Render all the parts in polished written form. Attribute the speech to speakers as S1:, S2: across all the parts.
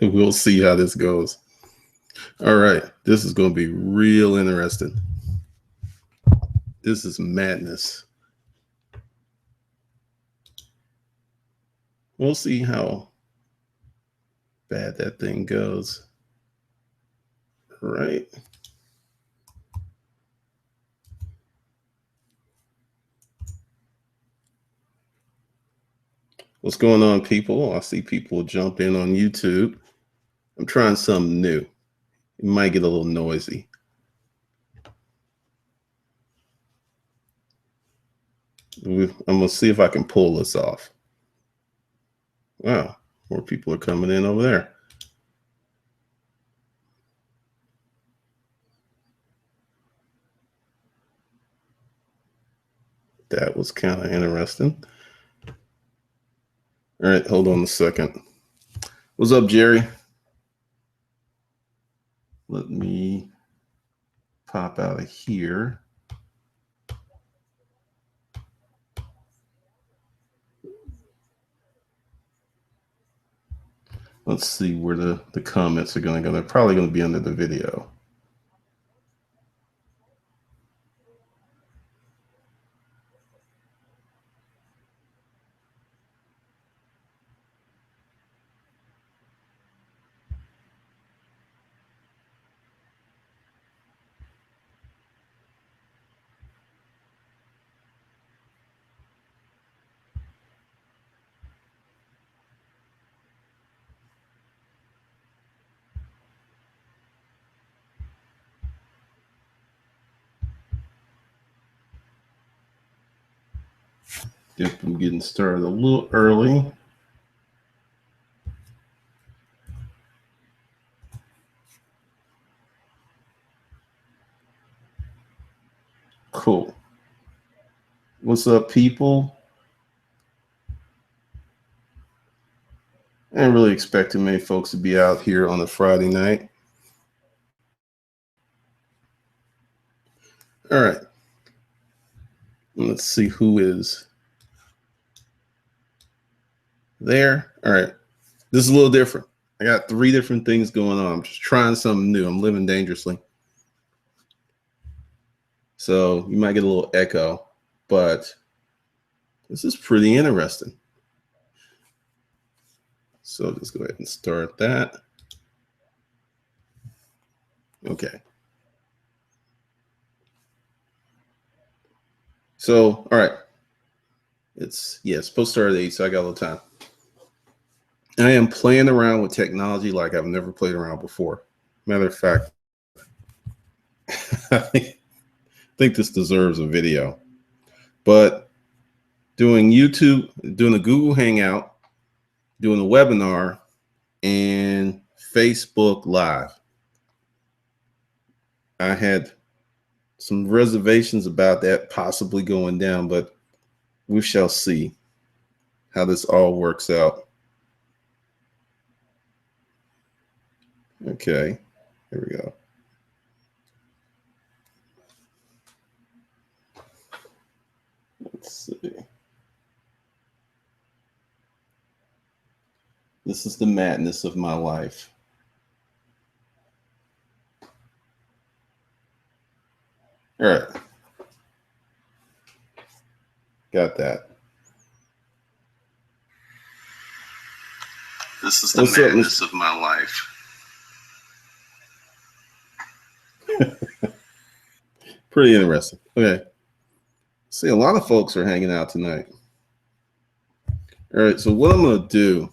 S1: We'll see how this goes. All right. This is going to be real interesting. This is madness. We'll see how bad that thing goes. Right. What's going on, people? I see people jump in on YouTube. I'm trying something new. It might get a little noisy. I'm going to see if I can pull this off. Wow, more people are coming in over there. That was kind of interesting. All right, hold on a second. What's up, Jerry? Let me pop out of here. Let's see where the comments are going to go. They're probably going to be under the video. If I'm getting started a little early. Cool. What's up, people? I didn't really expect too many folks to be out here on a Friday night. All right. Let's see who is there. All right. This is a little different. I got 3 different things going on. I'm just trying something new. I'm living dangerously. So you might get a little echo, but this is pretty interesting. So just go ahead and start that. Okay. So, all right. It's supposed to start at 8, so I got a little time. I am playing around with technology like I've never played around before. Matter of fact, I think this deserves a video. But doing YouTube, doing a Google Hangout, doing a webinar, and Facebook Live. I had some reservations about that possibly going down, but we shall see how this all works out. Okay, here we go. Let's see. This is the madness of my life. All right. Got that. This is the madness of my life. Pretty interesting. Okay. See, a lot of folks are hanging out tonight. All right. So what I'm going to do,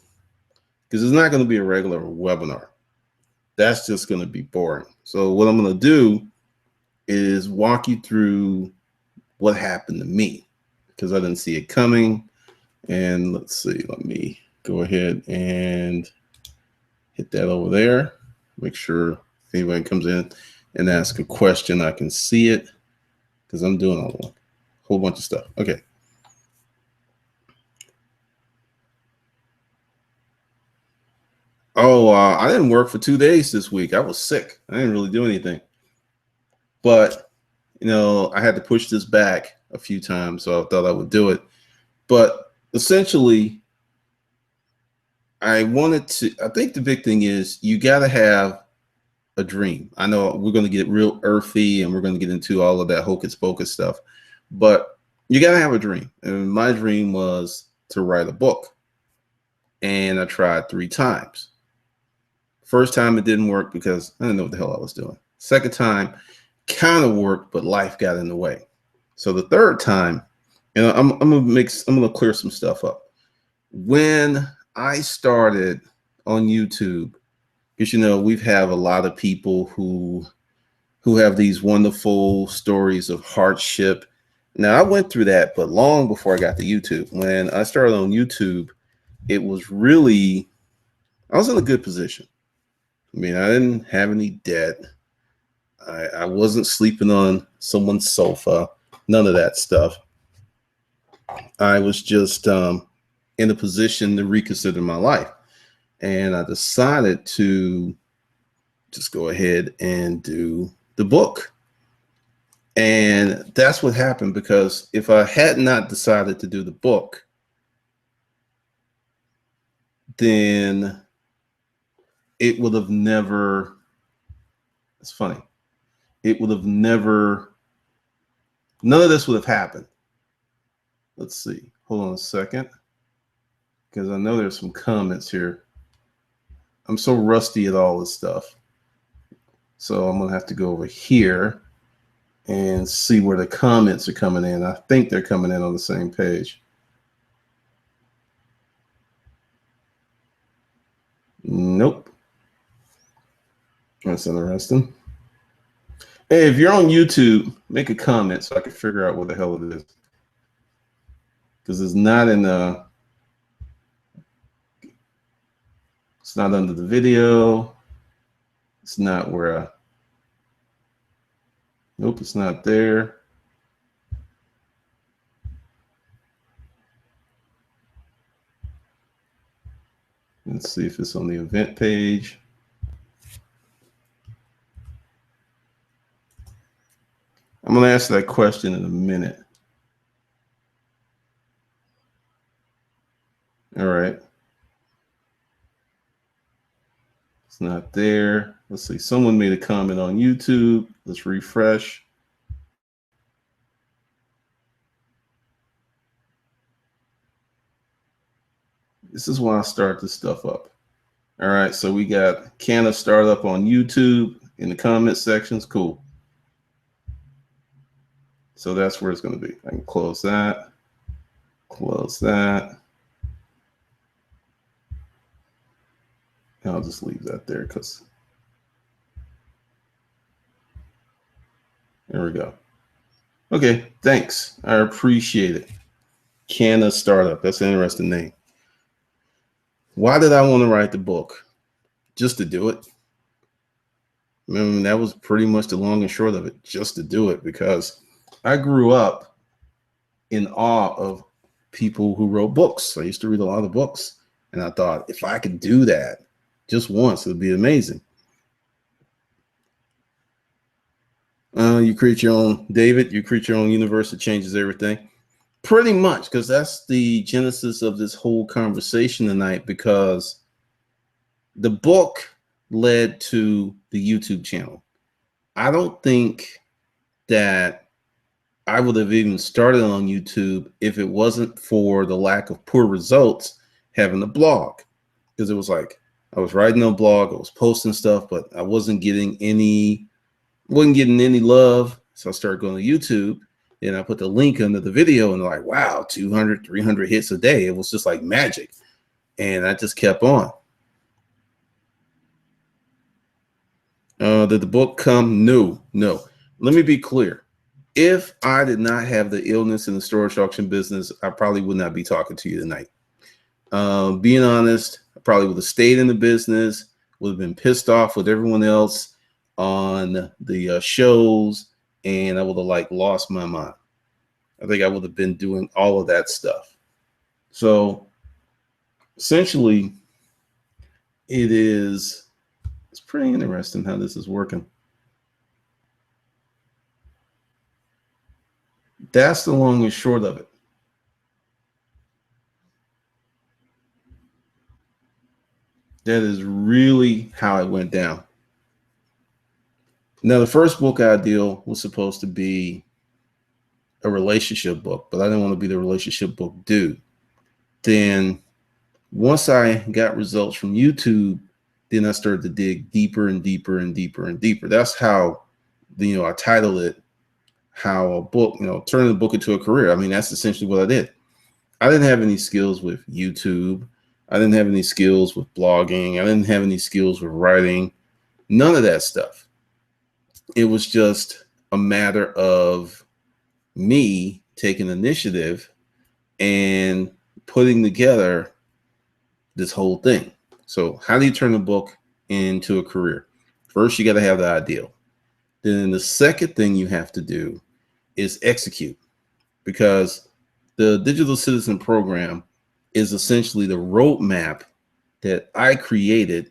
S1: because it's not going to be a regular webinar. That's just going to be boring. So what I'm going to do is walk you through what happened to me, because I didn't see it coming. And let's see, let me go ahead and hit that over there. Make sure if anybody comes in and asks a question, I can see it, because I'm doing a whole bunch of stuff. Okay. Oh, I didn't work for 2 days this week. I was sick. I didn't really do anything. But, you know, I had to push this back a few times, so I thought I would do it. But essentially, I think the big thing is you got to have a dream. I know we're going to get real earthy and we're going to get into all of that hocus pocus stuff, but you got to have a dream. And my dream was to write a book. And I tried 3 times. First time it didn't work because I didn't know what the hell I was doing. Second time kind of worked, but life got in the way. So the third time, I'm gonna clear some stuff up. When I started on YouTube, because we've have a lot of people who have these wonderful stories of hardship. Now I went through that, but long before I got to YouTube. When I started on YouTube, it was really, I was in a good position. I mean, I didn't have any debt. I wasn't sleeping on someone's sofa, none of that stuff. I was just in a position to reconsider my life. And I decided to just go ahead and do the book. And that's what happened, because if I had not decided to do the book, then it would have never, it's funny, it would have never, none of this would have happened. Let's see, hold on a second, because I know there's some comments here. I'm so rusty at all this stuff. So I'm gonna have to go over here and see where the comments are coming in. I think they're coming in on the same page. Nope. That's interesting. Hey, if you're on YouTube, make a comment so I can figure out what the hell it is. Because it's not in it's not under the video. It's not where nope, it's not there. Let's see if it's on the event page. I'm going to ask that question in a minute. All right. It's not there. Let's see. Someone made a comment on YouTube. Let's refresh. This is why I start this stuff up. All right. So we got Canna Startup on YouTube in the comment sections. Cool. So that's where it's going to be. I can close that. Close that. And I'll just leave that there because there we go. Okay, thanks. I appreciate it. Canna Startup. That's an interesting name. Why did I want to write the book? Just to do it. I mean, that was pretty much the long and short of it, just to do it, because I grew up in awe of people who wrote books. I used to read a lot of books, and I thought if I could do that just once, it would be amazing. You create your own, David, you create your own universe that changes everything. Pretty much, because that's the genesis of this whole conversation tonight, because the book led to the YouTube channel. I don't think that I would have even started on YouTube if it wasn't for the lack of poor results having a blog. Because it was like I was writing a blog, I was posting stuff, but I wasn't getting any love. So I started going to YouTube, and I put the link under the video, and like, wow, 200, 300 hits a day. It was just like magic. And I just kept on. Did the book come? No. Let me be clear. If I did not have the illness in the storage auction business, I probably would not be talking to you tonight. Being honest, I probably would have stayed in the business, would have been pissed off with everyone else on the shows, and I would have lost my mind. I think I would have been doing all of that stuff. So essentially, it's pretty interesting how this is working. That's the long and short of it. That is really how it went down. Now, the first book ideal was supposed to be a relationship book, but I didn't want to be the relationship book dude. Then once I got results from YouTube, then I started to dig deeper and deeper and deeper and deeper. That's how, I titled it, how a book, turning the book into a career. I mean, that's essentially what I did. I didn't have any skills with YouTube. I didn't have any skills with blogging. I didn't have any skills with writing. None of that stuff. It was just a matter of me taking initiative and putting together this whole thing. So how do you turn a book into a career? First, you got to have the ideal. Then the second thing you have to do is execute, because the Digital Citizen Program is essentially the roadmap that I created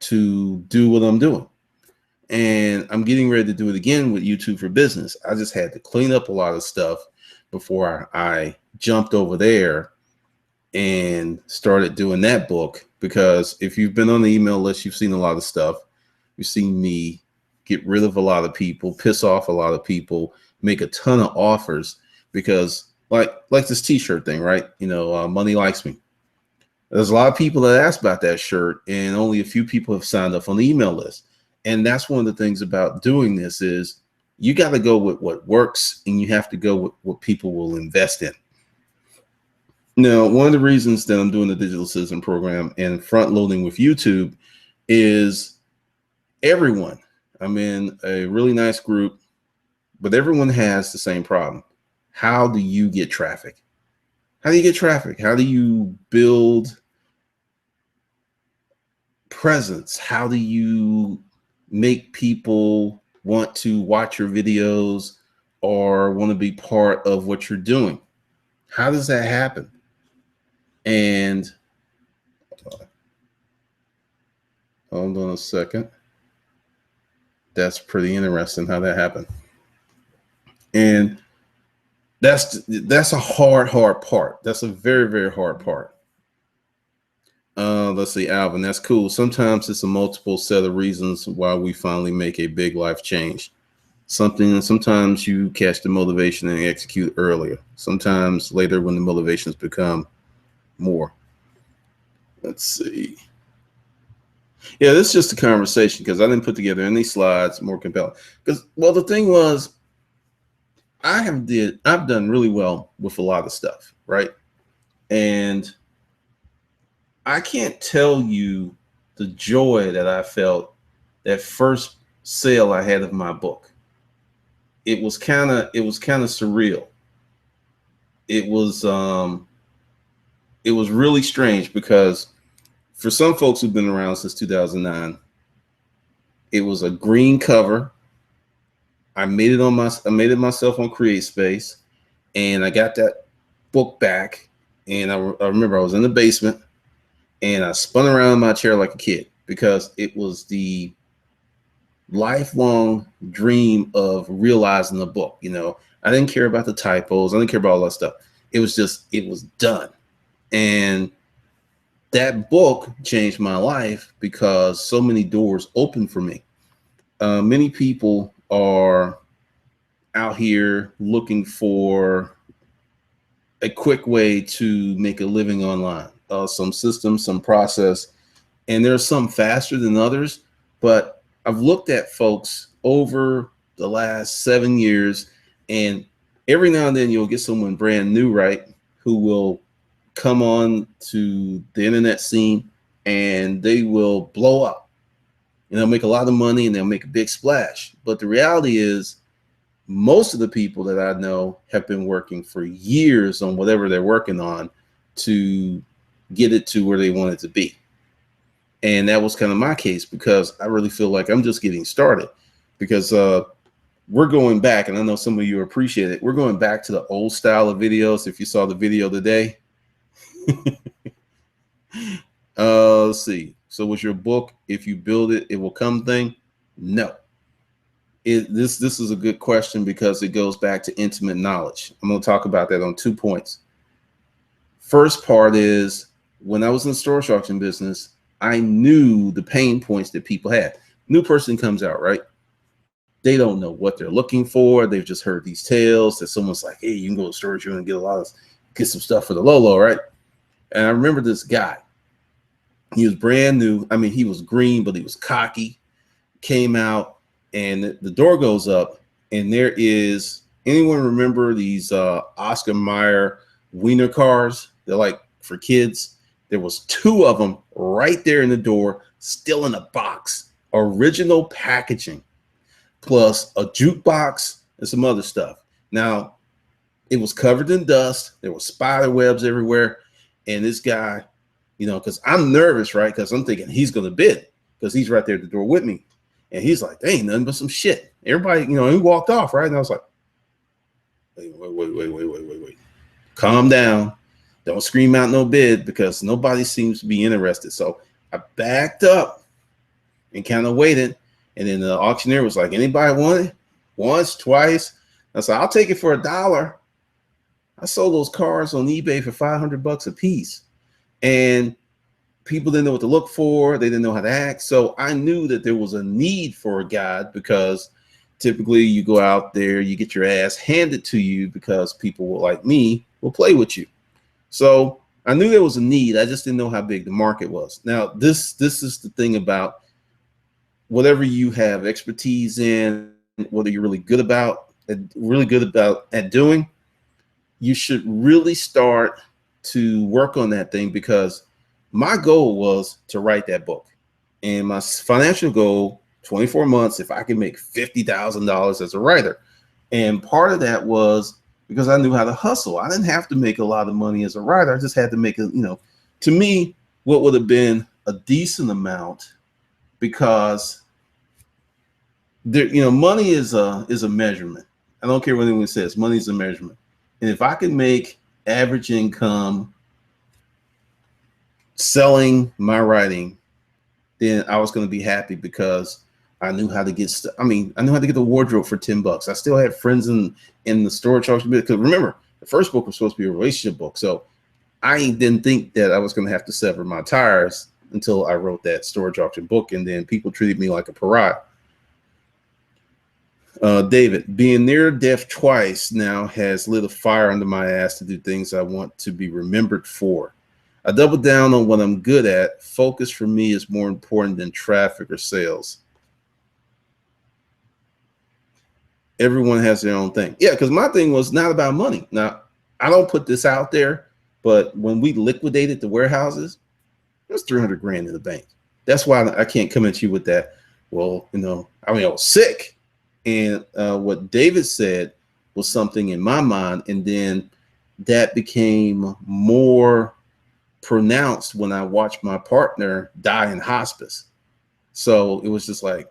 S1: to do what I'm doing. And I'm getting ready to do it again with YouTube for Business. I just had to clean up a lot of stuff before I jumped over there and started doing that book. Because if you've been on the email list, you've seen a lot of stuff. You've seen me get rid of a lot of people, piss off a lot of people, make a ton of offers, because like this t-shirt thing, right? Money likes me. There's a lot of people that ask about that shirt, and only a few people have signed up on the email list. And that's one of the things about doing this is you got to go with what works, and you have to go with what people will invest in. Now, one of the reasons that I'm doing the Digital Citizen Program and front loading with YouTube is everyone. I'm in a really nice group, but everyone has the same problem. How do you get traffic? How do you get traffic? How do you build presence? How do you make people want to watch your videos or want to be part of what you're doing? How does that happen? And hold on a second. That's pretty interesting how that happened. And that's a hard part. That's a very, very hard part. Let's see, Alvin, that's cool. Sometimes it's a multiple set of reasons why we finally make a big life change. Sometimes you catch the motivation and execute earlier. Sometimes later when the motivations become more. Let's see. Yeah, this is just a conversation because I didn't put together any slides more compelling. Because, well, the thing was, I've done really well with a lot of stuff, right? And I can't tell you the joy that I felt that first sale I had of my book. It was kind of surreal. It was really strange because for some folks who've been around since 2009, it was a green cover. I made it myself on CreateSpace, and I got that book back. And I remember I was in the basement, and I spun around in my chair like a kid because it was the lifelong dream of realizing the book. I didn't care about the typos. I didn't care about all that stuff. It was done. And that book changed my life because so many doors opened for me. Many people are out here looking for a quick way to make a living online, some system, some process, and there's some faster than others. But I've looked at folks over the last 7 years, and every now and then you'll get someone brand new, right, who will come on to the internet scene and they will blow up. They'll make a lot of money and they'll make a big splash. But the reality is, most of the people that I know have been working for years on whatever they're working on to get it to where they want it to be. And that was kind of my case because I really feel like I'm just getting started, because we're going back, and I know some of you appreciate it. We're going back to the old style of videos. If you saw the video today, let's see. So was your book, if you build it, it will come thing? No. This is a good question because it goes back to intimate knowledge. I'm going to talk about that on 2 points. First part is, when I was in the storage auction business, I knew the pain points that people had. New person comes out, right? They don't know what they're looking for. They've just heard these tales that someone's like, hey, you can go to storage, you're gonna get some stuff for the low, right? And I remember this guy. He was brand new. I mean, he was green, but he was cocky. Came out, and the door goes up, and there is, anyone remember these Oscar Mayer Wiener cars? They're like for kids. There was 2 of them right there in the door, still in a box, original packaging, plus a jukebox and some other stuff. Now, it was covered in dust. There were spider webs everywhere. And this guy, you know, because I'm nervous, right? Because I'm thinking he's going to bid because he's right there at the door with me. And he's like, there ain't nothing but some shit. Everybody, you know, he walked off, right? And I was like, wait. Calm down. Don't scream out no bid because nobody seems to be interested. So I backed up and kind of waited. And then the auctioneer was like, anybody want it? Once, twice. I said, I'll take it for $1. I sold those cars on eBay for $500 a piece. And people didn't know what to look for. They didn't know how to act. So I knew that there was a need for a guide because typically you go out there, you get your ass handed to you because people like me will play with you. So I knew there was a need. I just didn't know how big the market was. Now, this is the thing about whatever you have expertise in, whether you're really good at doing, you should really start to work on that thing, because my goal was to write that book, and my financial goal, 24 months, if I could make $50,000 as a writer. And part of that was because I knew how to hustle. I didn't have to make a lot of money as a writer. I just had to make a, you know, to me, what would have been a decent amount, because there, you know, money is a measurement. I don't care what anyone says, money is a measurement. And if I can make average income selling my writing, then I was going to be happy, because I knew how to get I knew how to get the wardrobe for $10. I still had friends in the storage auction, because remember, the first book was supposed to be a relationship book. So I didn't think that I was going to have to sever my tires until I wrote that storage auction book. And then people treated me like a pariah. David, being near death twice now has lit a fire under my ass to do things I want to be remembered for. I double down on what I'm good at. Focus for me is more important than traffic or sales. Everyone has their own thing. Yeah, because my thing was not about money. Now, I don't put this out there, but when we liquidated the warehouses, there's 300 grand in the bank. That's why I can't come at you with that. Well, you know, I was sick. And what David said was something in my mind. And then that became more pronounced when I watched my partner die in hospice. So it was just like,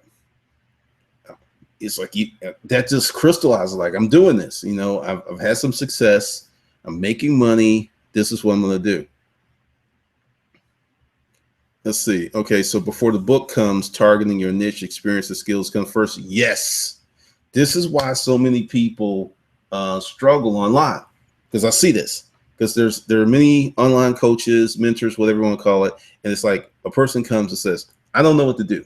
S1: it's like that just crystallized, like, I'm doing this. You know, I've had some success. I'm making money. This is what I'm going to do. Let's see. Okay, so before the book comes, targeting your niche, experience, and skills come first. Yes. This is why so many people struggle online, because I see this. Because there are many online coaches, mentors, whatever you want to call it, and it's like a person comes and says, I don't know what to do.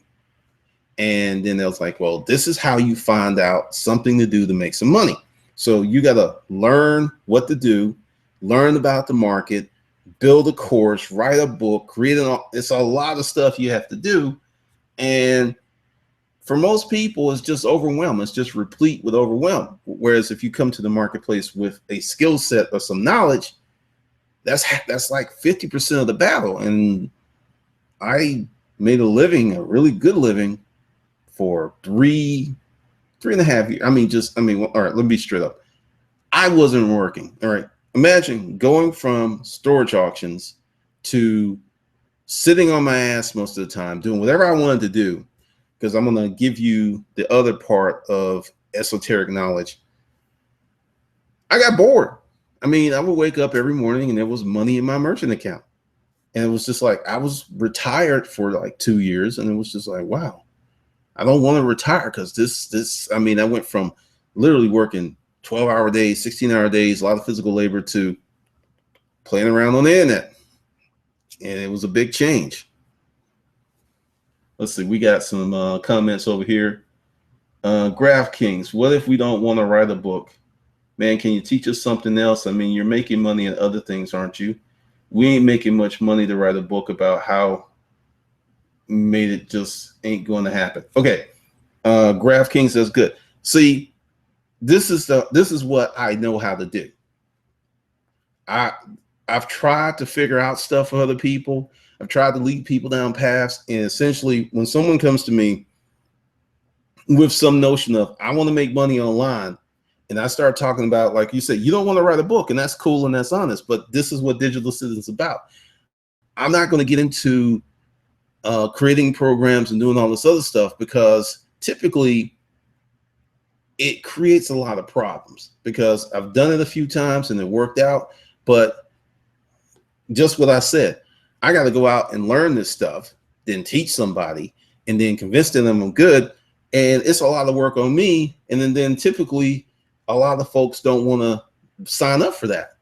S1: And then they're like, well, this is how you find out something to do to make some money. So you got to learn what to do, learn about the market, build a course, write a book, create it's a lot of stuff you have to do. And for most people, it's just overwhelmed. It's just replete with overwhelm. Whereas if you come to the marketplace with a skill set or some knowledge, that's like 50% of the battle. And I made a living, a really good living, for three and a half years. All right, let me be straight up. I wasn't working. All right. Imagine going from storage auctions to sitting on my ass most of the time, doing whatever I wanted to do, because I'm going to give you the other part of esoteric knowledge. I got bored. I would wake up every morning and there was money in my merchant account. And it was just like, I was retired for like 2 years. And it was just like, wow, I don't want to retire, because I went from literally working 12-hour days, 16-hour days, a lot of physical labor, to playing around on the internet. And it was a big change. Let's see. We got some comments over here. GraphKings, what if we don't want to write a book? Man, can you teach us something else? I mean, you're making money in other things, aren't you? We ain't making much money to write a book about how made it just ain't going to happen. Okay. GraphKings says good. See, this is what I know how to do. I've tried to figure out stuff for other people. I've tried to lead people down paths. And essentially, when someone comes to me with some notion of I want to make money online, and I start talking about, like you said, you don't want to write a book, and that's cool and that's honest, but this is what Digital Citizen's about. I'm not going to get into creating programs and doing all this other stuff, because typically it creates a lot of problems, because I've done it a few times and it worked out. But just what I said, I got to go out and learn this stuff, then teach somebody, and then convince them I'm good. And it's a lot of work on me. And then typically a lot of folks don't want to sign up for that.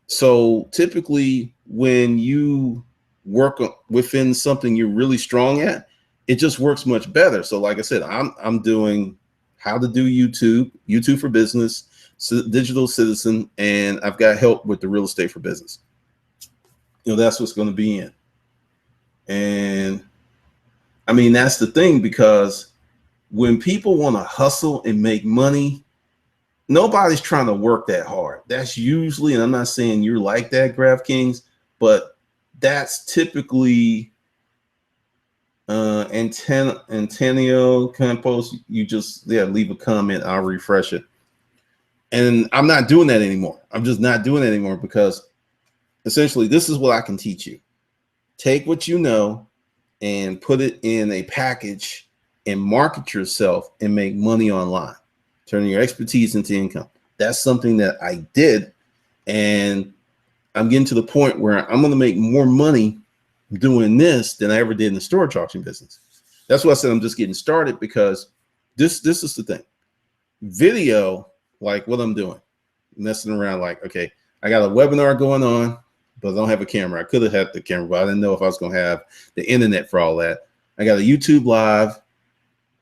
S1: So typically when you work within something you're really strong at, it just works much better. So like I said, I'm doing how to do YouTube for business, Digital Citizen, and I've got help with the real estate for business. You know, that's what's going to be in. And I mean, that's the thing, because when people want to hustle and make money, nobody's trying to work that hard. That's usually, and I'm not saying you're like that, GraphKings, but that's typically Antonio Campos. You just leave a comment, I'll refresh it. And I'm not doing that anymore. I'm just not doing it anymore, because essentially this is what I can teach you. Take what you know and put it in a package and market yourself and make money online, turning your expertise into income. That's something that I did, and I'm getting to the point where I'm going to make more money doing this than I ever did in the storage auction business. That's why I said I'm just getting started, because this is the thing. Video, like what I'm doing, messing around, like, okay, I got a webinar going on, but I don't have a camera. I could have had the camera, but I didn't know if I was going to have the internet for all that. I got a YouTube live.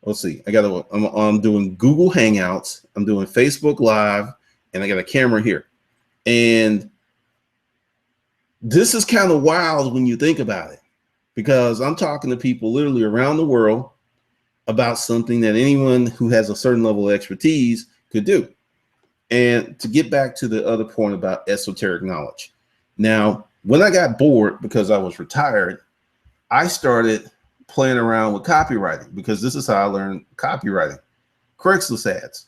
S1: Let's see. I'm doing Google Hangouts. I'm doing Facebook Live, and I got a camera here. And this is kind of wild when you think about it, because I'm talking to people literally around the world about something that anyone who has a certain level of expertise could do. And to get back to the other point about esoteric knowledge. Now, when I got bored because I was retired, I started playing around with copywriting, because this is how I learned copywriting. Craigslist ads.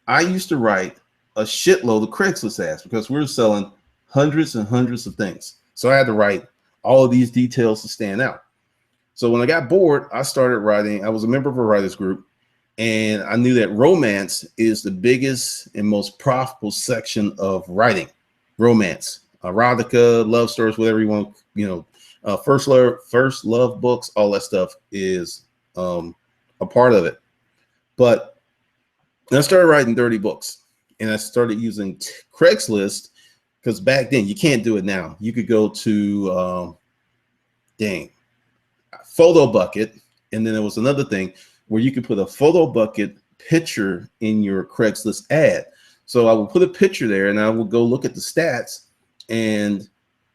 S1: I used to write a shitload of Craigslist ads, because we were selling hundreds and hundreds of things. So I had to write all of these details to stand out. So when I got bored, I started writing. I was a member of a writers group, and I knew that romance is the biggest and most profitable section of writing. Romance, erotica, love stories, whatever you want, first love books, all that stuff is a part of it. But I started writing dirty books, and I started using Craigslist, because back then, you can't do it now. You could go to Photo Bucket, and then there was another thing where you could put a Photo Bucket picture in your Craigslist ad. So I would put a picture there, and I would go look at the stats, and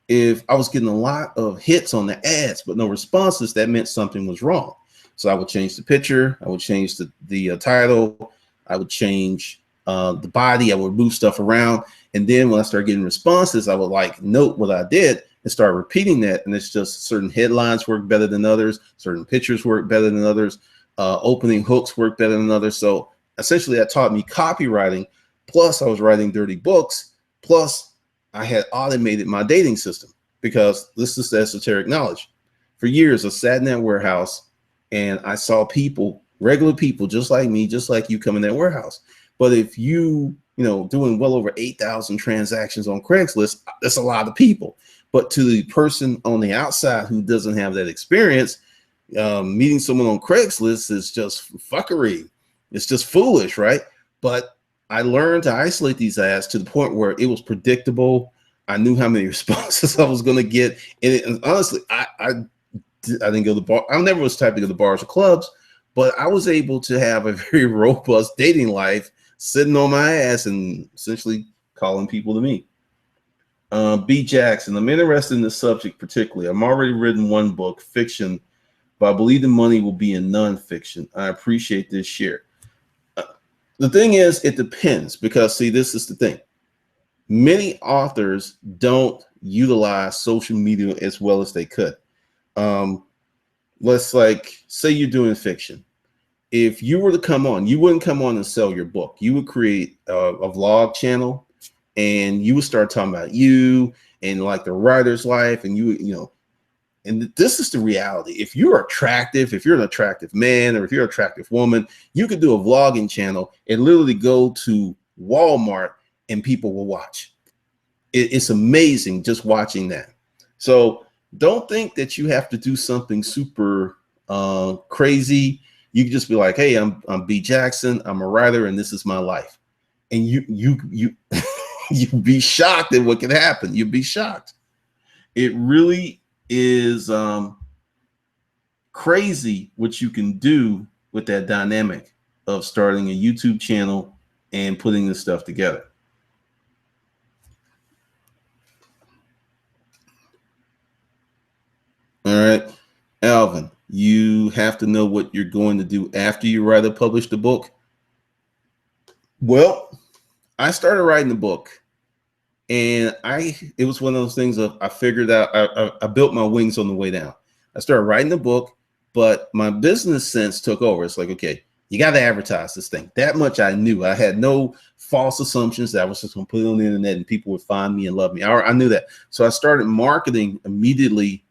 S1: if I was getting a lot of hits on the ads but no responses, that meant something was wrong. So I would change the picture, I would change the title, I would change the body, I would move stuff around. And then when I started getting responses, I would note what I did and start repeating that. And it's just certain headlines work better than others, certain pictures work better than others, opening hooks work better than others. So essentially that taught me copywriting, plus I was writing dirty books, plus I had automated my dating system, because this is the esoteric knowledge. For years, I sat in that warehouse and I saw people, regular people, just like me, just like you, come in that warehouse. But if doing well over 8,000 transactions on Craigslist, that's a lot of people. But to the person on the outside who doesn't have that experience, meeting someone on Craigslist is just fuckery. It's just foolish, right? But I learned to isolate these ads to the point where it was predictable. I knew how many responses I was going to get. And honestly, I I didn't go to the bar. I never was the type to go to bars or clubs, but I was able to have a very robust dating life, sitting on my ass and essentially calling people to meet. B. Jackson, I'm interested in this subject particularly. I'm already written one book, fiction, but I believe the money will be in nonfiction. I appreciate this share. The thing is, it depends, because see, this is the thing. Many authors don't utilize social media as well as they could. Let's like say you're doing fiction. If you were to come on, you wouldn't come on and sell your book. You would create a vlog channel, and you would start talking about you and like the writer's life, and you know, and this is the reality. If you're attractive, if you're an attractive man, or if you're an attractive woman, you could do a vlogging channel and literally go to Walmart and people will watch. It's amazing just watching that. So don't think that you have to do something super crazy. You can just be like, hey, I'm B. Jackson. I'm a writer, and this is my life. And you you'd be shocked at what can happen. You'd be shocked. It really is crazy what you can do with that dynamic of starting a YouTube channel and putting this stuff together. All right, Alvin, you have to know what you're going to do after you write or publish the book. Well, I started writing the book, and it was one of those things of I figured out, I built my wings on the way down. I started writing the book, but my business sense took over. It's like, okay, you got to advertise this thing. That much I knew. I had no false assumptions that I was just going to put it on the internet and people would find me and love me. I knew that. So I started marketing immediately.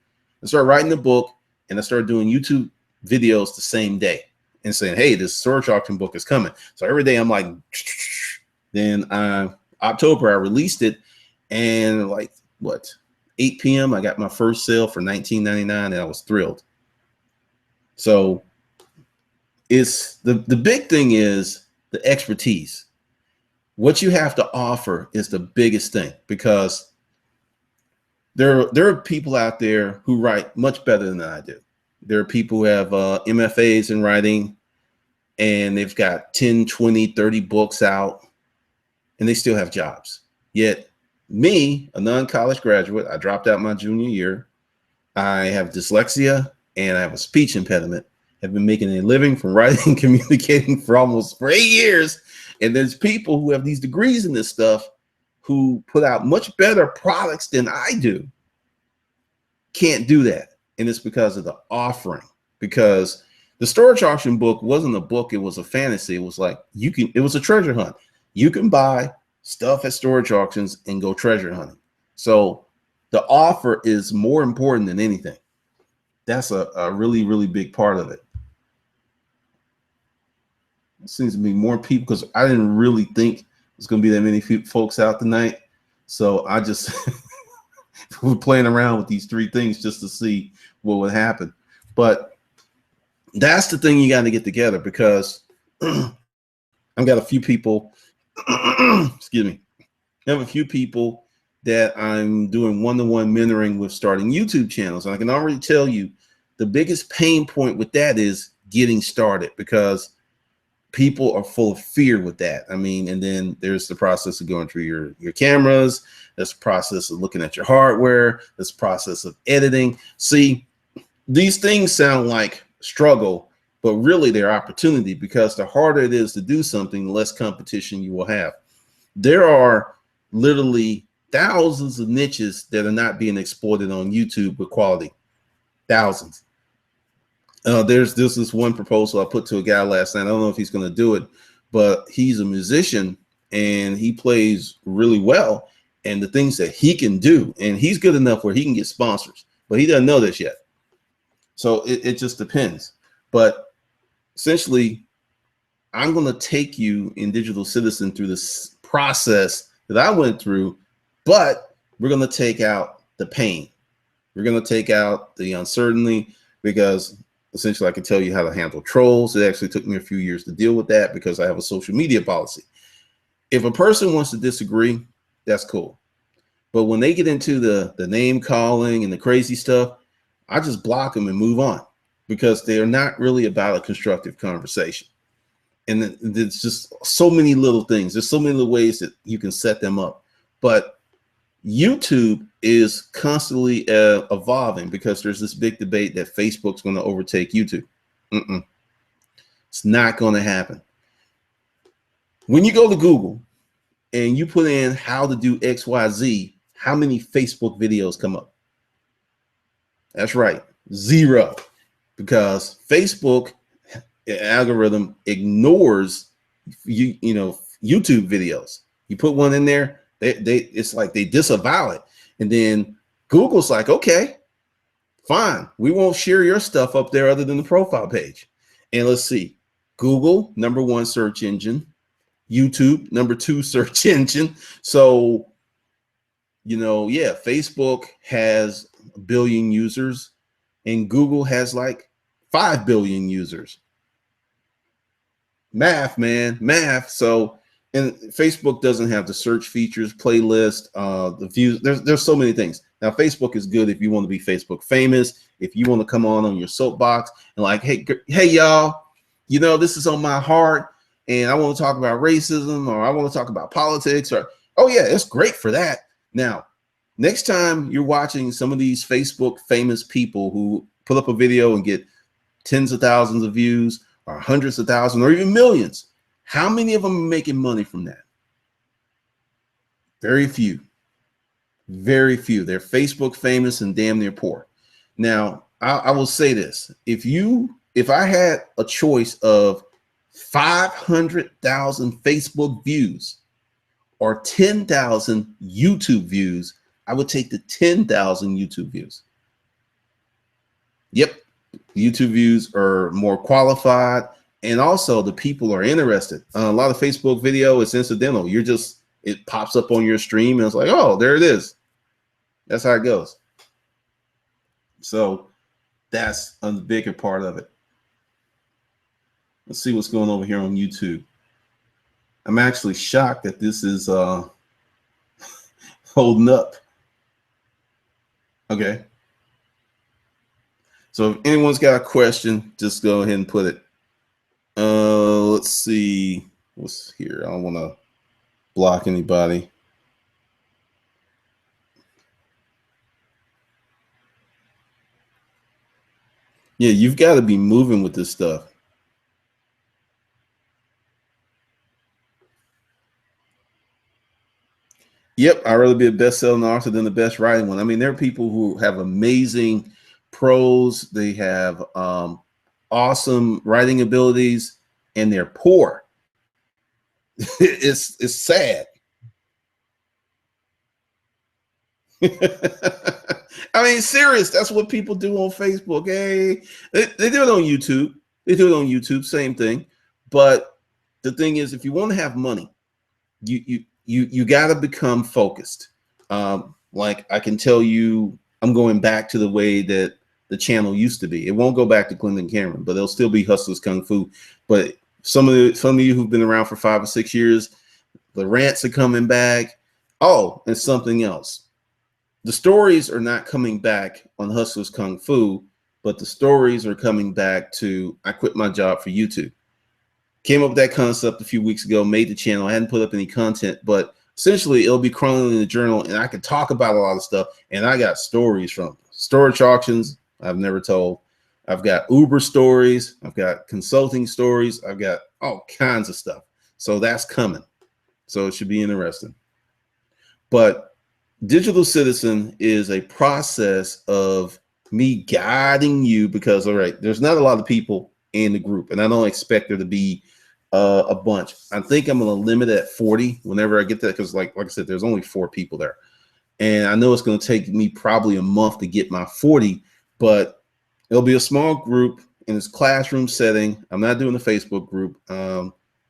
S1: I started writing the book, and I started doing YouTube videos the same day and saying, hey, this storage auction book is coming. So every day I'm like, then October I released it, and like what, 8 p.m. I got my first sale for $19.99, and I was thrilled. So it's the big thing is the expertise. What you have to offer is the biggest thing, because there are people out there who write much better than I do. There are people who have MFAs in writing, and they've got 10, 20, 30 books out, and they still have jobs. Yet me, a non-college graduate, I dropped out my junior year. I have dyslexia and I have a speech impediment. I've been making a living from writing and communicating for 8 years. And there's people who have these degrees in this stuff who put out much better products than I do. Can't do that. And it's because of the offering. Because the storage auction book wasn't a book, it was a fantasy. It was like it was a treasure hunt. You can buy stuff at storage auctions and go treasure hunting. So the offer is more important than anything. That's a really, really big part of it. It seems to be more people, because I didn't really think there's going to be that many folks out tonight. So I just we're playing around with these 3 things just to see what would happen. But that's the thing you got to get together, because I've got a few people, excuse me, I have a few people that I'm doing one-to-one mentoring with, starting YouTube channels. And I can already tell you the biggest pain point with that is getting started, because people are full of fear with that. I mean, and then there's the process of going through your cameras. There's the process of looking at your hardware. There's the process of editing. See, these things sound like struggle, but really they're opportunity, because the harder it is to do something, the less competition you will have. There are literally thousands of niches that are not being exploited on YouTube with quality. Thousands. There's this one proposal I put to a guy last night. I don't know if he's going to do it, but he's a musician and he plays really well, and the things that he can do, and he's good enough where he can get sponsors, but he doesn't know this yet. So it just depends. But essentially, I'm going to take you in Digital Citizen through this process that I went through, but we're going to take out the pain. We're going to take out the uncertainty, because essentially I can tell you how to handle trolls. It actually took me a few years to deal with that, because I have a social media policy. If a person wants to disagree, that's cool. But when they get into the name calling and the crazy stuff, I just block them and move on because they are not really about a constructive conversation. And there's just so many little things. There's so many little ways that you can set them up. But YouTube is constantly evolving because there's this big debate that Facebook's going to overtake YouTube. It's not going to happen. When you go to Google and you put in how to do XYZ, how many Facebook videos come up? That's right, 0, because Facebook algorithm ignores YouTube videos. You put one in there, it's like they disavow it, and then Google's like, okay, fine, we won't share your stuff up there other than the profile page. And let's see, Google, #1 search engine, YouTube, #2 search engine. So yeah, Facebook has 1 billion users and Google has like 5 billion users. Math, man, math. So, and Facebook doesn't have the search features, playlist, the views. There's so many things. Now, Facebook is good if you want to be Facebook famous, if you want to come on your soapbox and like, hey, y'all, this is on my heart and I want to talk about racism, or I want to talk about politics, or, oh yeah, it's great for that. Now, next time you're watching some of these Facebook famous people who put up a video and get tens of thousands of views or hundreds of thousands or even millions, how many of them are making money from that? Very few. Very few. They're Facebook famous and damn near poor. Now, I will say this. If I had a choice of 500,000 Facebook views or 10,000 YouTube views, I would take the 10,000 YouTube views. Yep, YouTube views are more qualified, and also the people are interested. A lot of Facebook video is incidental. It pops up on your stream and it's like, oh, there it is. That's how it goes. So that's a bigger part of it. Let's see what's going on over here on YouTube. I'm actually shocked that this is holding up. Okay. So if anyone's got a question, just go ahead and put it. Let's see what's here. I don't want to block anybody. Yeah, you've got to be moving with this stuff. Yep, I'd rather be a best-selling author than the best writing one. I mean, there are people who have amazing prose. They have awesome writing abilities, and they're poor. It's sad. I mean, serious. That's what people do on Facebook. Hey, they do it on YouTube. They do it on YouTube. Same thing. But the thing is, if you want to have money, you got to become focused. Like I can tell you, I'm going back to the way that the channel used to be. It won't go back to Clinton Cameron, but it'll still be Hustlers Kung Fu. But some of you who've been around for 5 or 6 years, the rants are coming back. Oh, and something else. The stories are not coming back on Hustlers Kung Fu, but the stories are coming back to I quit my job for YouTube. Came up with that concept a few weeks ago, made the channel. I hadn't put up any content, but essentially it'll be chronicling in the journal, and I can talk about a lot of stuff. And I got stories from storage auctions I've never told. I've got Uber stories. I've got consulting stories. I've got all kinds of stuff. So that's coming. So it should be interesting. But Digital Citizen is a process of me guiding you because, all right, there's not a lot of people in the group, and I don't expect there to be a bunch. I think I'm going to limit it at 40 whenever I get that, because like I said, there's only 4 people there. And I know it's going to take me probably a month to get my 40, but it'll be a small group in this classroom setting. I'm not doing the Facebook group.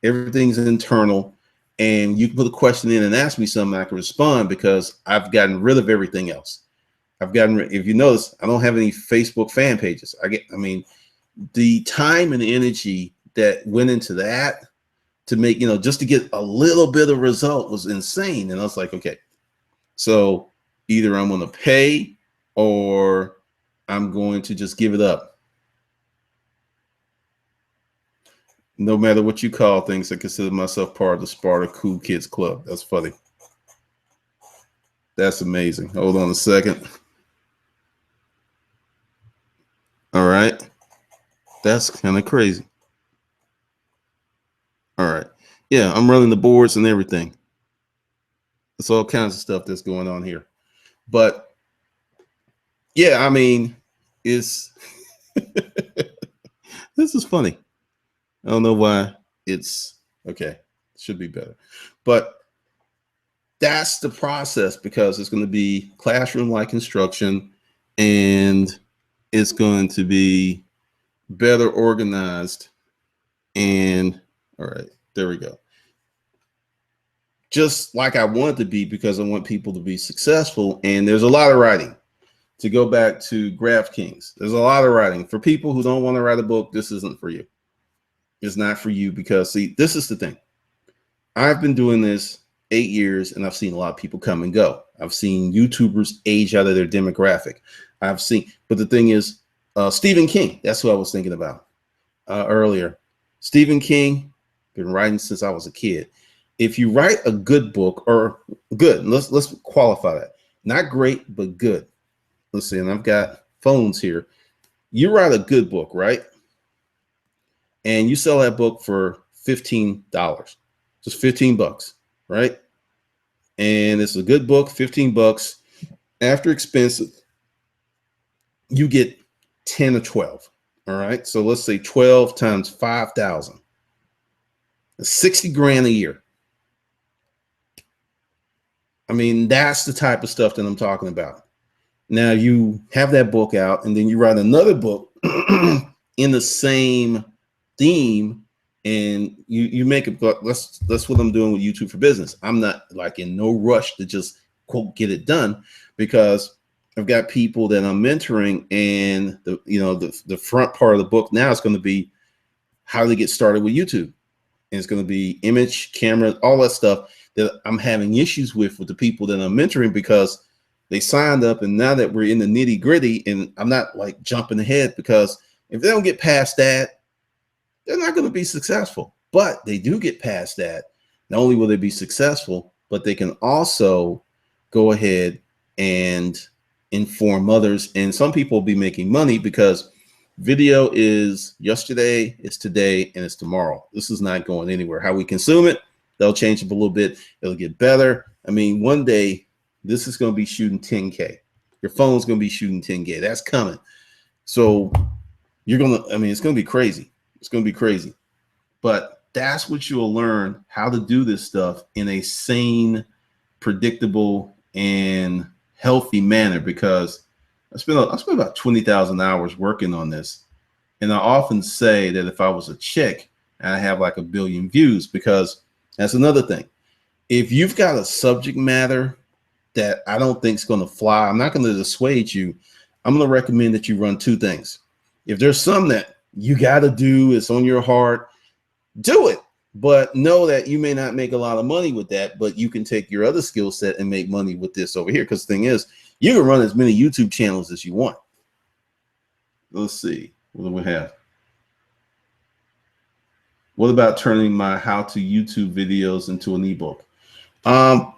S1: Everything's internal, and you can put a question in and ask me something. I can respond because I've gotten rid of everything else. If you notice, I don't have any Facebook fan pages. I mean, the time and energy that went into that to make, just to get a little bit of result was insane. And I was like, okay, so either I'm going to pay or I'm going to just give it up. No matter what you call things, I consider myself part of the Sparta Cool Kids Club. That's funny. That's amazing. Hold on a second. All right. That's kind of crazy. All right. Yeah, I'm running the boards and everything. It's all kinds of stuff that's going on here. But yeah, I mean, it's this is funny. I don't know why it's okay. It should be better. But that's the process, because it's going to be classroom-like instruction, and it's going to be better organized. And all right, there we go. Just like I want it to be, because I want people to be successful. And there's a lot of writing. To go back to GraphKings, there's a lot of writing. For people who don't want to write a book, this isn't for you. It's not for you, because see, this is the thing. I've been doing this 8 years, and I've seen a lot of people come and go. I've seen YouTubers age out of their demographic. I've seen, but the thing is, Stephen King, that's who I was thinking about earlier. Stephen King, been writing since I was a kid. If you write a good book, or good, let's qualify that. Not great, but good. Let's see, and I've got phones here. You write a good book, right? And you sell that book for $15, just 15 bucks, right? And it's a good book, 15 bucks. After expenses, you get 10 or 12. All right. So let's say 12 times 5,000. 60 grand a year. I mean, that's the type of stuff that I'm talking about. Now you have that book out, and then you write another book in the same theme, and you make it. But that's what I'm doing with YouTube for Business. I'm not like in no rush to just quote get it done, because I've got people that I'm mentoring, and the front part of the book now is going to be how to get started with YouTube, and it's going to be image, camera, all that stuff that I'm having issues with the people that I'm mentoring, because they signed up, and now that we're in the nitty gritty, and I'm not like jumping ahead, because if they don't get past that, they're not going to be successful. But they do get past that. Not only will they be successful, but they can also go ahead and inform others. And some people will be making money, because video is yesterday, it's today, and it's tomorrow. This is not going anywhere. How we consume it, they'll change it a little bit. It'll get better. I mean, one day, this is going to be shooting 10K. Your phone's going to be shooting 10K. That's coming. So you're going to, I mean, it's going to be crazy. It's going to be crazy. But that's what you'll learn, how to do this stuff in a sane, predictable, and healthy manner, because I spent about 20,000 hours working on this. And I often say that if I was a chick, I have like 1 billion views, because that's another thing. If you've got a subject matter that I don't think is going to fly, I'm not going to dissuade you. I'm going to recommend that you run 2 things. If there's some that you got to do, it's on your heart, do it. But know that you may not make a lot of money with that, but you can take your other skill set and make money with this over here. Because the thing is, you can run as many YouTube channels as you want. Let's see. What do we have? What about turning my how to YouTube videos into an ebook? Go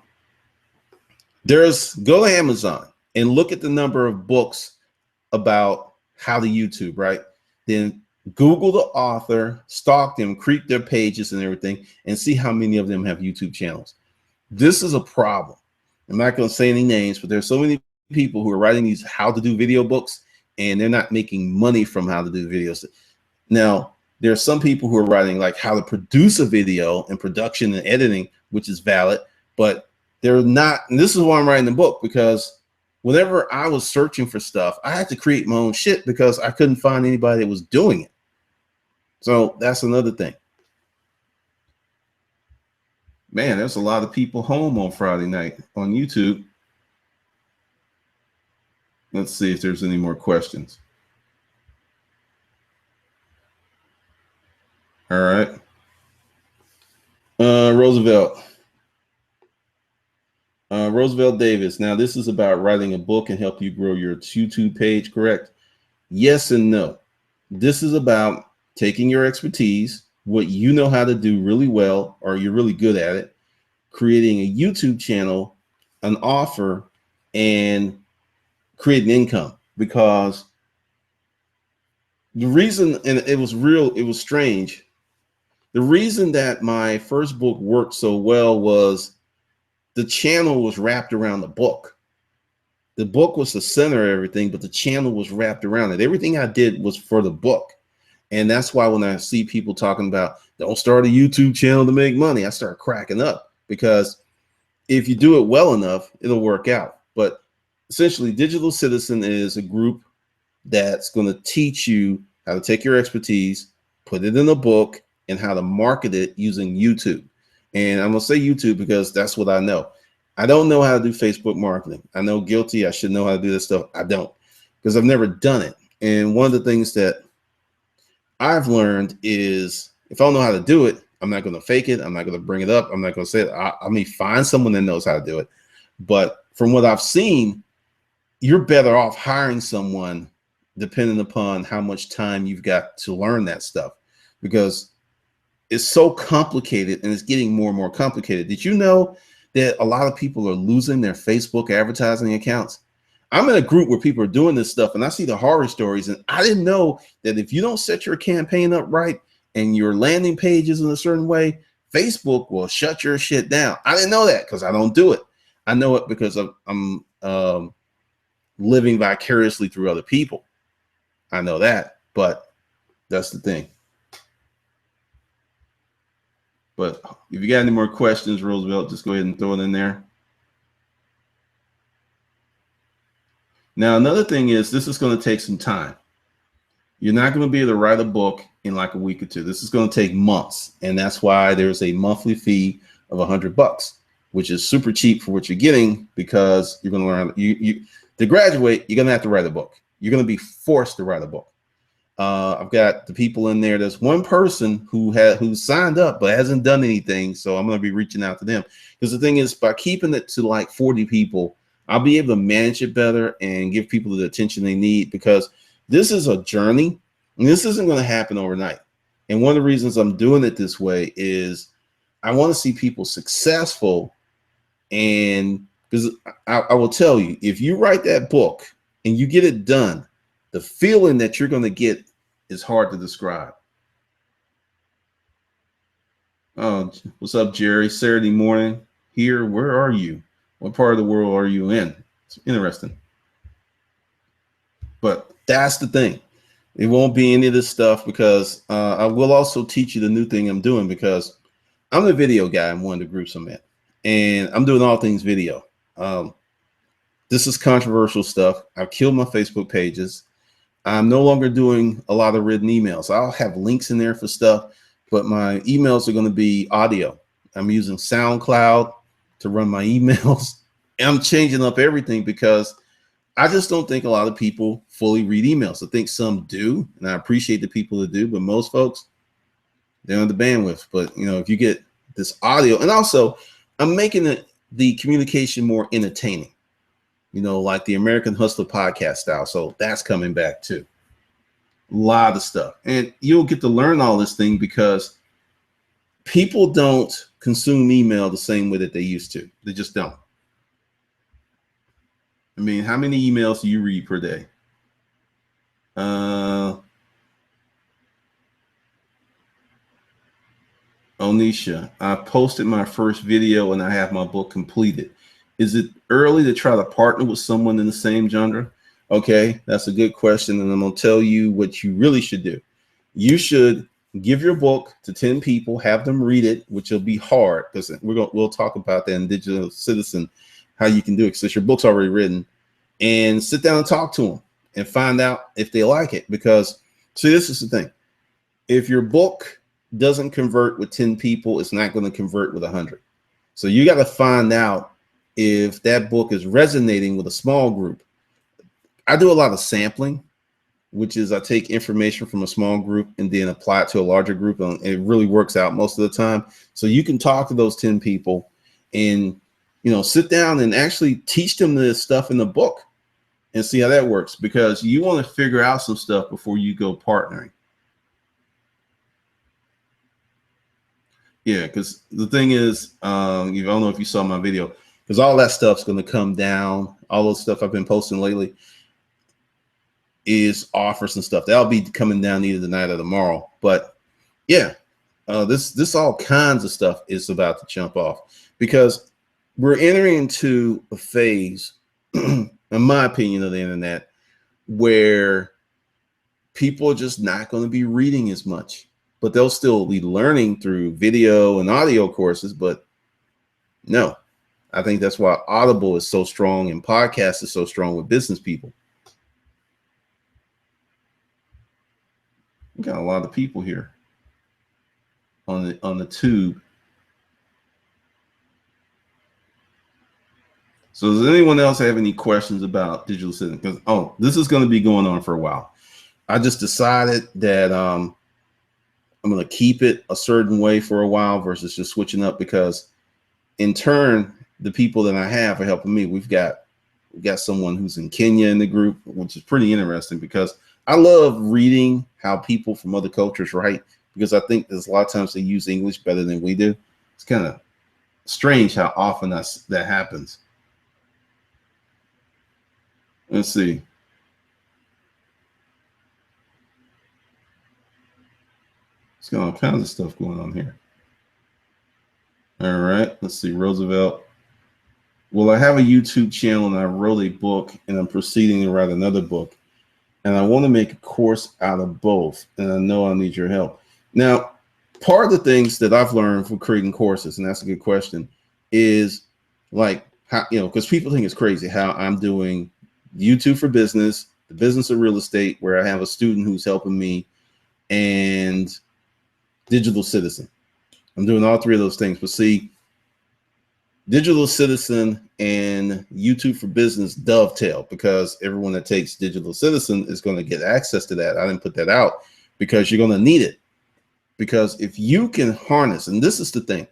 S1: to Amazon and look at the number of books about how to YouTube, right? Then Google the author, stalk them, creep their pages and everything, and see how many of them have YouTube channels. This is a problem. I'm not going to say any names, but there's so many people who are writing these how to do video books, and they're not making money from how to do videos. Now, there are some people who are writing like how to produce a video and production and editing, which is valid, but they're not. And this is why I'm writing the book, because whenever I was searching for stuff, I had to create my own shit, because I couldn't find anybody that was doing it. So that's another thing. Man, there's a lot of people home on Friday night on YouTube. Let's see if there's any more questions. All right. Roosevelt Davis. Now, this is about writing a book and help you grow your YouTube page, correct? Yes and no. This is about taking your expertise, what you know how to do really well, or you're really good at it, creating a YouTube channel, an offer, and creating income. Because the reason, and it was strange. The reason that my first book worked so well was the channel was wrapped around the book. The book was the center of everything, but the channel was wrapped around it. Everything I did was for the book. And that's why when I see people talking about don't start a YouTube channel to make money, I start cracking up, because if you do it well enough, it'll work out. But essentially, Digital Citizen is a group that's going to teach you how to take your expertise, put it in a book, and how to market it using YouTube. And I'm going to say YouTube because that's what I know. I don't know how to do Facebook marketing. I know guilty. I should know how to do this stuff. I don't, because I've never done it. And one of the things that I've learned is if I don't know how to do it, I'm not going to fake it. I'm not going to bring it up. I'm not going to say it. I may find someone that knows how to do it. But from what I've seen, you're better off hiring someone depending upon how much time you've got to learn that stuff, because it's so complicated and it's getting more and more complicated. Did you know that a lot of people are losing their Facebook advertising accounts? I'm in a group where people are doing this stuff and I see the horror stories, and I didn't know that if you don't set your campaign up right and your landing pages in a certain way, Facebook will shut your shit down. I didn't know that because I don't do it. I know it because I'm living vicariously through other people. I know that, but that's the thing. But if you got any more questions, Roosevelt, just go ahead and throw it in there. Now, another thing is this is going to take some time. You're not going to be able to write a book in like a week or two. This is going to take months. And that's why there's a monthly fee of $100, which is super cheap for what you're getting, because you're going to learn to graduate. You're going to have to write a book. You're going to be forced to write a book. I've got the people in there. There's one person who signed up but hasn't done anything. So I'm going to be reaching out to them, because the thing is, by keeping it to like 40 people, I'll be able to manage it better and give people the attention they need, because this is a journey and this isn't going to happen overnight. And one of the reasons I'm doing it this way is I want to see people successful. And because I will tell you, if you write that book and you get it done, the feeling that you're going to get is hard to describe. Oh, what's up, Jerry? Saturday morning here. Where are you? What part of the world are you in? It's interesting. But that's the thing. It won't be any of this stuff, because I will also teach you the new thing I'm doing, because I'm the video guy in one of the groups I'm in, and I'm doing all things video. This is controversial stuff. I've killed my Facebook pages. I'm no longer doing a lot of written emails. I'll have links in there for stuff, but my emails are going to be audio. I'm using SoundCloud to run my emails. And I'm changing up everything, because I just don't think a lot of people fully read emails. I think some do, and I appreciate the people that do, but most folks, they don't have the bandwidth. But you know, if you get this audio, and also I'm making the communication more entertaining, you know, like the American Hustler podcast style. So that's coming back too. A lot of stuff. And you'll get to learn all this thing, because people don't consume email the same way that they used to. They just don't. I mean, how many emails do you read per day? Onisha, I posted my first video and I have my book completed. Is it early to try to partner with someone in the same genre? Okay, that's a good question. And I'm going to tell you what you really should do. You should give your book to 10 people, have them read it, which will be hard, because we'll talk about that in Digital Citizen, how you can do it, since your book's already written, and sit down and talk to them and find out if they like it. Because see, this is the thing. If your book doesn't convert with 10 people, it's not going to convert with 100. So you got to find out if that book is resonating with a small group. I do a lot of sampling, which is I take information from a small group and then apply it to a larger group, and it really works out most of the time. So you can talk to those 10 people and, you know, sit down and actually teach them this stuff in the book. and see how that works, because you want to figure out some stuff before you go partnering. Yeah, because the thing is, I don't know if you saw my video, because all that stuff's going to come down. All those stuff I've been posting lately is offers and stuff. That'll be coming down either tonight or tomorrow. But yeah, this all kinds of stuff is about to jump off, because we're entering into a phase, in my opinion, of the internet where people are just not going to be reading as much, but they'll still be learning through video and audio courses. But no, I think that's why Audible is so strong and podcast is so strong with business people. We got a lot of people here on the tube. So does anyone else have any questions about digital citizen? Because this is going to be going on for a while. I just decided that I'm going to keep it a certain way for a while versus just switching up, because in turn, the people that I have are helping me. We've got someone who's in Kenya in the group, which is pretty interesting, because I love reading how people from other cultures write, because I think there's a lot of times they use English better than we do. It's kind of strange how often that happens. Let's see. It's got all kinds of stuff going on here. All right, let's see. Roosevelt. Well, I have a YouTube channel and I wrote a book and I'm proceeding to write another book. And I want to make a course out of both. And I know I need your help. Now, part of the things that I've learned from creating courses, and that's a good question, is like how, because people think it's crazy how I'm doing YouTube for Business, the Business of Real Estate, where I have a student who's helping me, and Digital Citizen. I'm doing all three of those things. But see, Digital Citizen and YouTube for Business dovetail, because everyone that takes Digital Citizen is going to get access to that. I didn't put that out because you're going to need it. Because if you can harness, and this is the thing,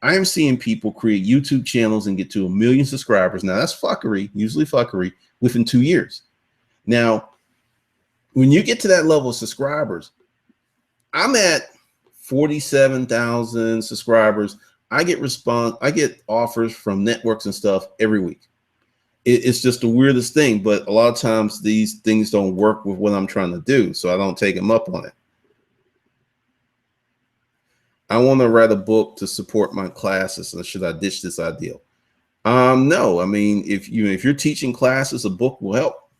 S1: I am seeing people create YouTube channels and get to 1 million subscribers. Now that's fuckery, usually fuckery, within 2 years. Now, when you get to that level of subscribers, I'm at 47,000 subscribers. I get offers from networks and stuff every week. It's just the weirdest thing, but a lot of times these things don't work with what I'm trying to do, so I don't take them up on it. I want to write a book to support my classes. So should I ditch this idea? No, I mean, if you're teaching classes, a book will help,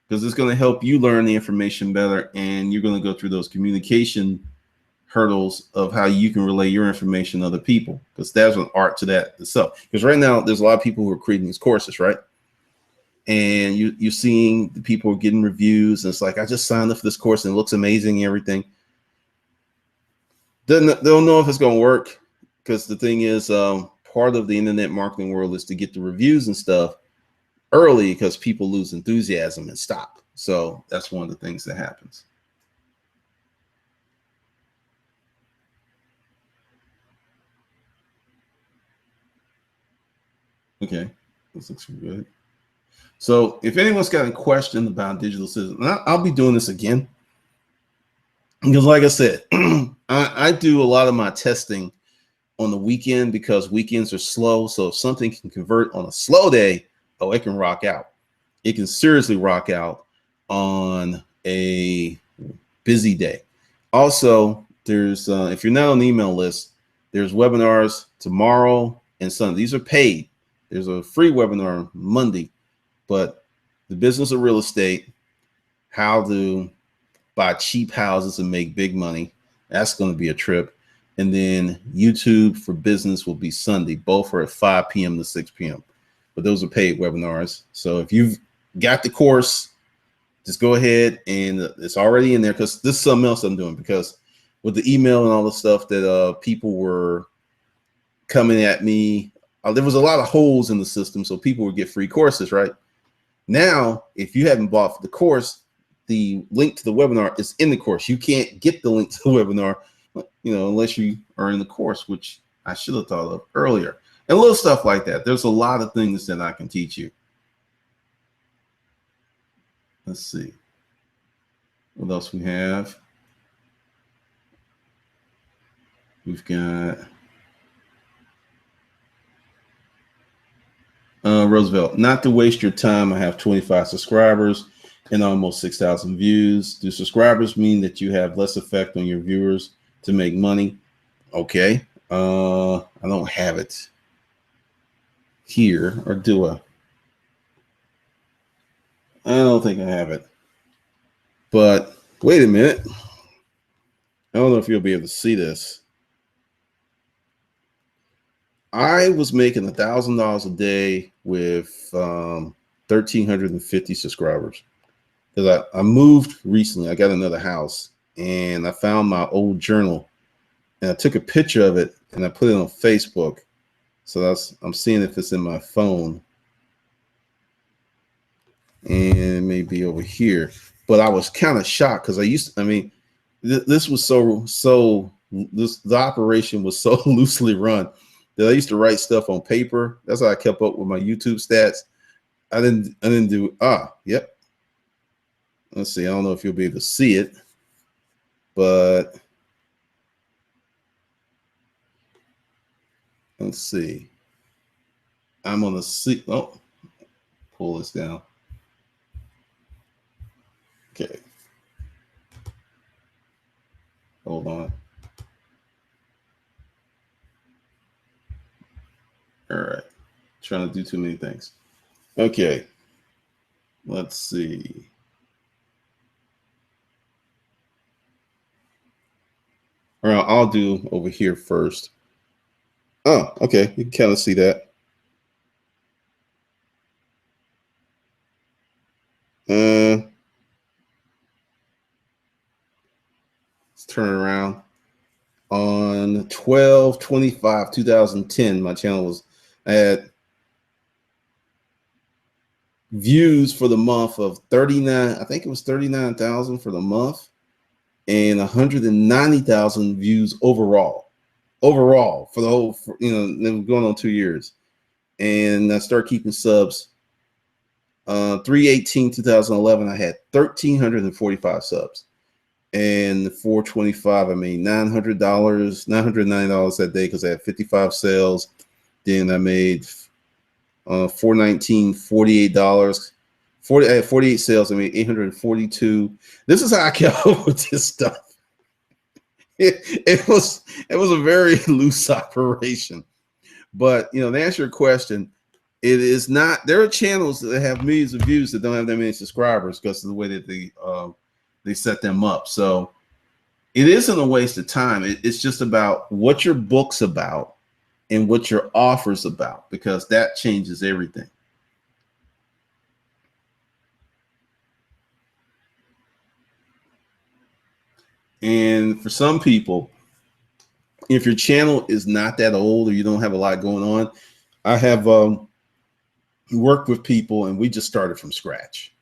S1: because it's going to help you learn the information better, and you're going to go through those communication hurdles of how you can relay your information to other people, because there's an art to that itself. Because right now there's a lot of people who are creating these courses, right? And you're seeing the people getting reviews, and it's like, I just signed up for this course and it looks amazing and everything. They don't know if it's going to work, because the thing is, part of the internet marketing world is to get the reviews and stuff early, because people lose enthusiasm and stop. So that's one of the things that happens. Okay, this looks good. So if anyone's got a question about digital citizen, I'll be doing this again, because like I said, I do a lot of my testing on the weekend, because weekends are slow. So if something can convert on a slow day, oh, it can rock out. It can seriously rock out on a busy day. Also, there's if you're not on the email list, there's webinars tomorrow and Sunday. These are paid. There's a free webinar Monday, but the business of real estate, how to buy cheap houses and make big money, that's going to be a trip. And then YouTube for Business will be Sunday. Both are at 5 p.m. to 6 p.m. But those are paid webinars. So if you've got the course, just go ahead, and it's already in there, because this is something else I'm doing, because with the email and all the stuff that people were coming at me, there was a lot of holes in the system, so people would get free courses, right? Now, if you haven't bought the course, the link to the webinar is in the course. You can't get the link to the webinar, unless you are in the course, which I should have thought of earlier. And little stuff like that. There's a lot of things that I can teach you. Let's see what else we have. We've got Roosevelt. Not to waste your time, I have 25 subscribers and almost 6,000 views. Do subscribers mean that you have less effect on your viewers to make money? Okay. I don't have it here, or do I? I don't think I have it. But wait a minute. I don't know if you'll be able to see this. I was making $1,000 a day with 1,350 subscribers. Because I moved recently. I got another house and I found my old journal and I took a picture of it and I put it on Facebook. So I'm seeing if it's in my phone. And it may be over here. But I was kind of shocked because this was the operation was so loosely run that I used to write stuff on paper. That's how I kept up with my YouTube stats. I didn't do, yep. Let's see, I don't know if you'll be able to see it, but let's see. I'm on the pull this down. Okay. Hold on. All right. Trying to do too many things. Okay. Let's see. All right, I'll do over here first. Oh, okay. You can kind of see that. Let's turn it around. On 12/25/2010, my channel I had views for the month of 39. I think it was 39,000 for the month and 190,000 views overall for the whole, going on 2 years. And I started keeping subs. 3/18/2011, I had 1,345 subs. And 4/25, I made $990 that day because I had 55 sales. Then I made 4/19, $48. I had 48 sales. I made 842. This is how I kept up with this stuff. It was a very loose operation. But to answer your question, it is not. There are channels that have millions of views that don't have that many subscribers because of the way that they set them up. So it isn't a waste of time. It's just about what your book's about and what your offer's about, because that changes everything. And for some people, if your channel is not that old or you don't have a lot going on, I have worked with people and we just started from scratch.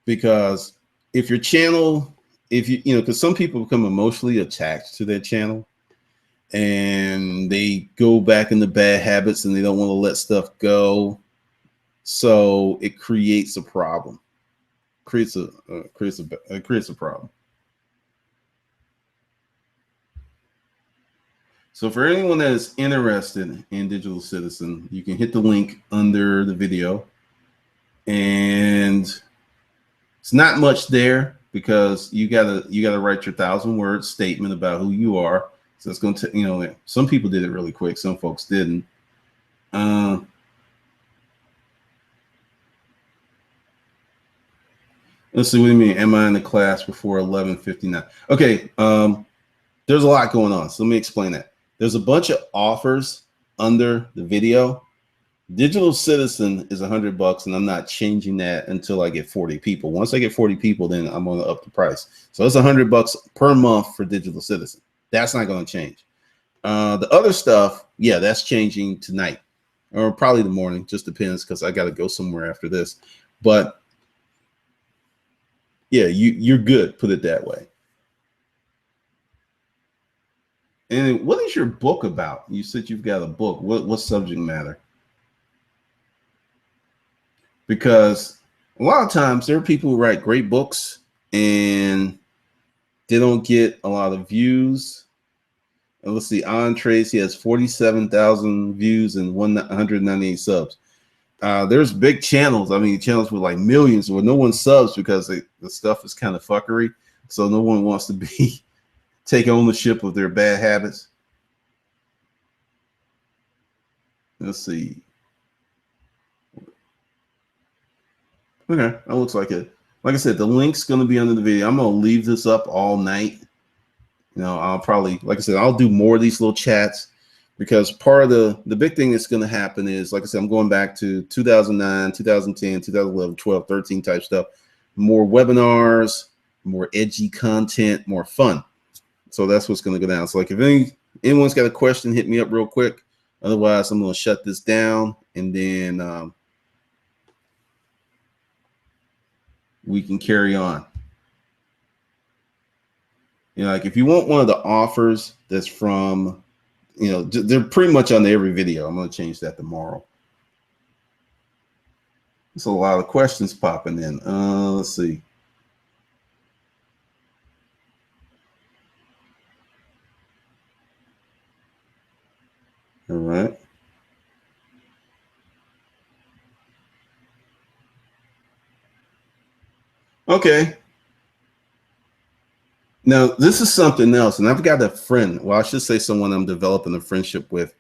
S1: Because if your channel, because some people become emotionally attached to their channel and they go back into bad habits and they don't want to let stuff go. So it creates a problem, creates a problem. So for anyone that is interested in Digital Citizen, you can hit the link under the video. And it's not much there because you gotta write your 1,000-word statement about who you are. So it's going to, some people did it really quick. Some folks didn't. Let's see, what do you mean? Am I in the class before 11:59? Okay. There's a lot going on. So let me explain that. There's a bunch of offers under the video. Digital Citizen is $100, and I'm not changing that until I get 40 people. Once I get 40 people, then I'm going to up the price. So it's $100 per month for Digital Citizen. That's not going to change. The other stuff, yeah, that's changing tonight or probably the morning. Just depends because I got to go somewhere after this. But yeah, you're good. Put it that way. And what is your book about? You said you've got a book. What subject matter? Because A lot of times there are people who write great books and they don't get a lot of views. And let's see, On Trace, he has 47,000 views and 198 subs. There's big channels. I mean, channels with like millions where no one subs because the stuff is kind of fuckery. So no one wants to be take ownership of their bad habits. Let's see. Okay, that looks like it. Like I said, the link's going to be under the video. I'm going to leave this up all night. You know, I'll probably, like I said, I'll do more of these little chats because part of the big thing that's going to happen is, like I said, I'm going back to 2009, 2010, 2011, 12, 13 type stuff. More webinars, more edgy content, more fun. So that's what's going to go down. So like if anyone's got a question, hit me up real quick. Otherwise, I'm going to shut this down and then we can carry on. You know, like if you want one of the offers that's from, you know, they're pretty much on every video. I'm going to change that tomorrow. There's a lot of questions popping in. Let's see. All right. Okay. Now, this is something else, and I've got a friend, well, I should say someone I'm developing a friendship with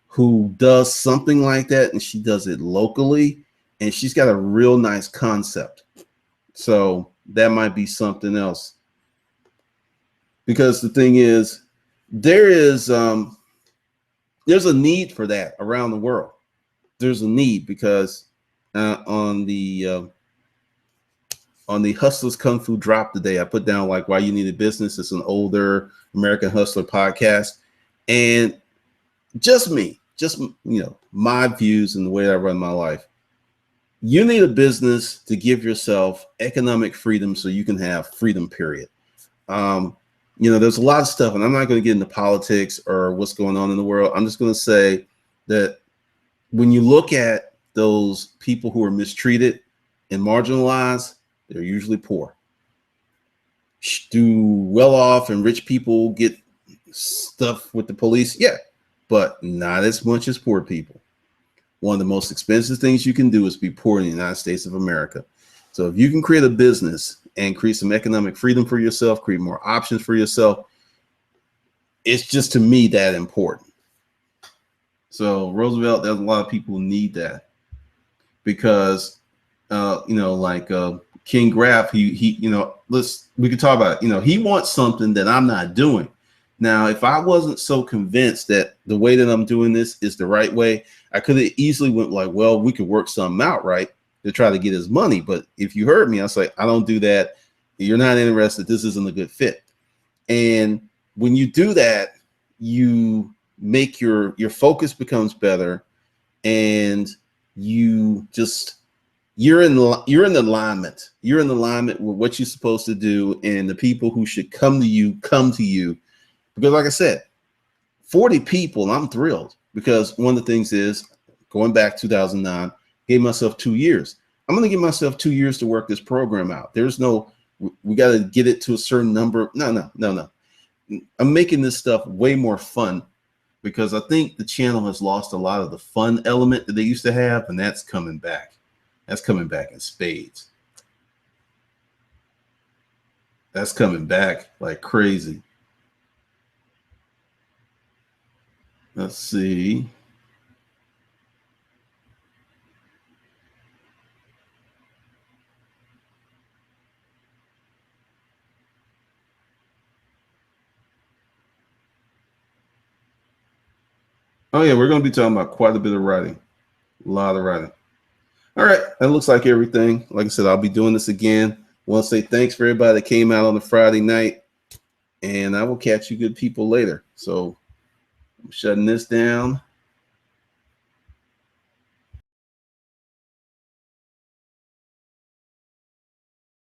S1: who does something like that, and she does it locally, and she's got a real nice concept. So that might be something else. Because the thing is, there's a need for that around the world. There's a need because on the Hustlers Kung Fu drop today, I put down like why you need a business. It's an older American Hustler podcast. And just me, just, you know, my views and the way I run my life. You need a business to give yourself economic freedom so you can have freedom, period. You know, there's a lot of stuff, and I'm not going to get into politics or what's going on in the world. I'm just going to say that when you look at those people who are mistreated and marginalized, they're usually poor. Do well off and rich people get stuff with the police? Yeah, but not as much as poor people. One of the most expensive things you can do is be poor in the United States of America. So if you can create a business and create some economic freedom for yourself, create more options for yourself, it's just, to me, that important. So Roosevelt, there's a lot of people who need that because, you know, like King Graff, he, you know, we could talk about it. You know, he wants something that I'm not doing. Now, if I wasn't so convinced that the way that I'm doing this is the right way, I could have easily went like, well, we could work something out, right, to try to get his money. But if you heard me, I was like, I don't do that. You're not interested. This isn't a good fit. And when you do that, you make your focus becomes better, and you just you're in alignment. You're in alignment with what you're supposed to do, and the people who should come to you. Because like I said, 40 people, and I'm thrilled because one of the things is going back 2009, gave myself 2 years. I'm going to give myself 2 years to work this program out. There's no, we got to get it to a certain number. No. I'm making this stuff way more fun because I think the channel has lost a lot of the fun element that they used to have, and that's coming back. That's coming back in spades. That's coming back like crazy. Let's see. Oh yeah, we're going to be talking about quite a bit of writing. A lot of writing. All right, that looks like everything. Like I said, I'll be doing this again. I want to say thanks for everybody that came out on the Friday night, and I will catch you good people later. So I'm shutting this down.